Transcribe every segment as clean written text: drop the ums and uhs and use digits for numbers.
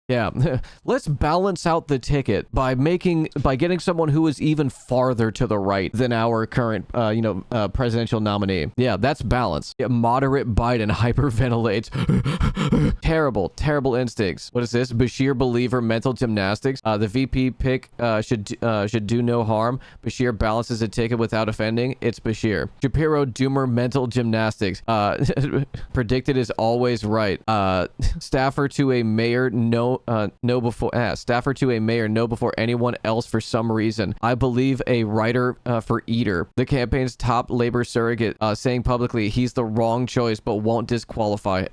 Yeah, let's balance out the ticket by getting someone who is even farther to the right than our current, presidential nominee. Yeah, that's balance. Yeah, moderate Biden hyperventilates. Terrible instincts. What is this? Beshear believer mental gymnastics. The VP pick should do no harm. Beshear balances a ticket without offending. It's Beshear. Shapiro doomer mental gymnastics. Predicted is always right. Staffer to a mayor know before anyone else for some reason. I believe a writer for Eater, the campaign's top labor surrogate, saying publicly he's the wrong choice but won't disqualify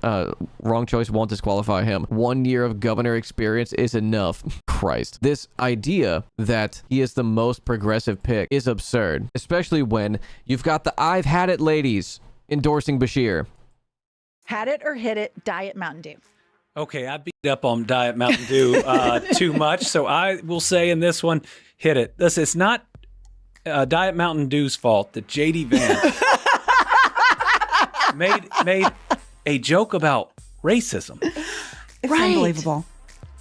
him. 1 year of governor experience is enough. Christ. This idea that he is the most progressive pick is absurd, especially when you've got the I've had it ladies endorsing Beshear. Had it or hit it, Diet Mountain Dew. Okay, I beat up on Diet Mountain Dew too much, so I will say in this one, hit it. Listen, it's not Diet Mountain Dew's fault that J.D. Vance made a joke about racism. It's unbelievable.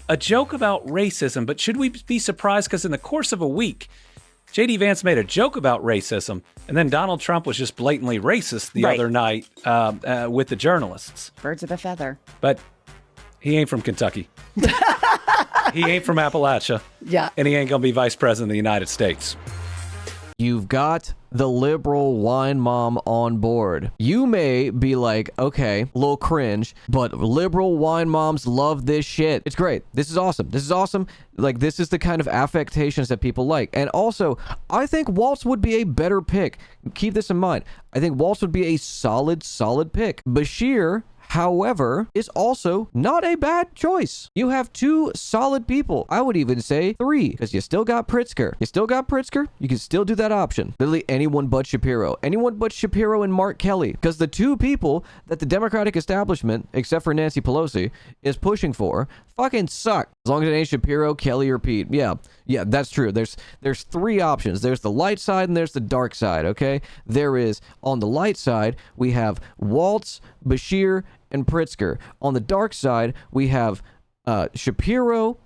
A joke about racism, but should we be surprised? Because in the course of a week, J.D. Vance made a joke about racism, and then Donald Trump was just blatantly racist the other night with the journalists. Birds of a feather. But he ain't from Kentucky. He ain't from Appalachia. Yeah. And he ain't going to be vice president of the United States. You've got the liberal wine mom on board. You may be like, okay, a little cringe, but liberal wine moms love this shit. It's great. This is awesome. This is awesome. Like, this is the kind of affectations that people like. And also, I think Waltz would be a better pick. Keep this in mind. I think Waltz would be a solid pick. Beshear, however, is also not a bad choice. You have two solid people. I would even say three, because you still got Pritzker. You can still do that option. Literally anyone but Shapiro. Anyone but Shapiro and Mark Kelly. Because the two people that the Democratic establishment, except for Nancy Pelosi, is pushing for fucking suck. As long as it ain't Shapiro, Kelly, or Pete. Yeah, that's true. There's three options. There's the light side and there's the dark side, okay? There is, on the light side, we have Waltz, Beshear, and Pritzker. On the dark side, we have Shapiro,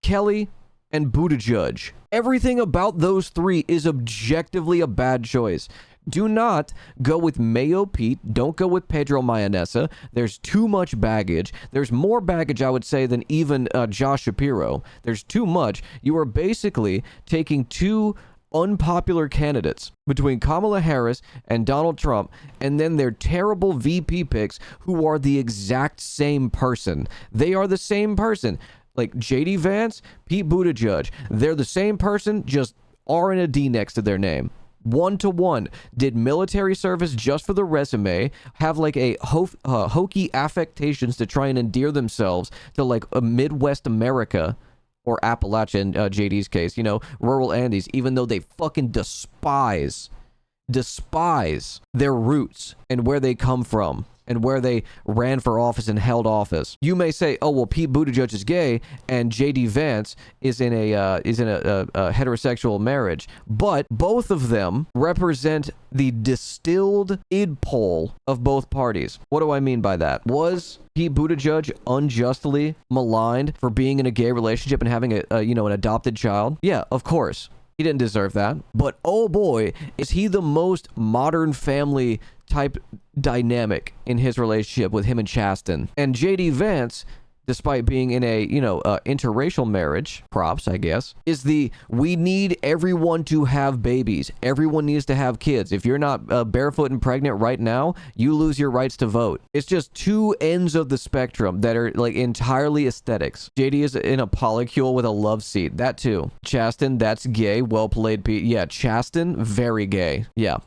Kelly, and Buttigieg. Everything about those three is objectively a bad choice. Do not go with Mayo Pete. Don't go with Pedro Mayanessa. There's too much baggage. There's more baggage, I would say, than even Josh Shapiro. There's too much. You are basically taking two unpopular candidates between Kamala Harris and Donald Trump, and then their terrible VP picks who are the exact same person. They are the same person. Like J.D. Vance, Pete Buttigieg. They're the same person, just R and a D next to their name. 1-to-1. Did military service just for the resume, have like a hokey affectations to try and endear themselves to like a Midwest America, or Appalachia in JD's case, rural Andes, even though they fucking despise their roots and where they come from and where they ran for office and held office. You may say, oh, well, Pete Buttigieg is gay and J.D. Vance is in a heterosexual marriage. But both of them represent the distilled id poll of both parties. What do I mean by that? Was Pete Buttigieg unjustly maligned for being in a gay relationship and having an adopted child? Yeah, of course. He didn't deserve that. But oh boy, is he the most modern family type dynamic in his relationship with him and Chasten. And J.D. Vance, despite being in a, interracial marriage, props, I guess, is we need everyone to have babies. Everyone needs to have kids. If you're not barefoot and pregnant right now, you lose your rights to vote. It's just two ends of the spectrum that are like entirely aesthetics. JD is in a polycule with a love seat. That too. Chasten, that's gay. Well played, Pete. Yeah, Chasten, very gay. Yeah.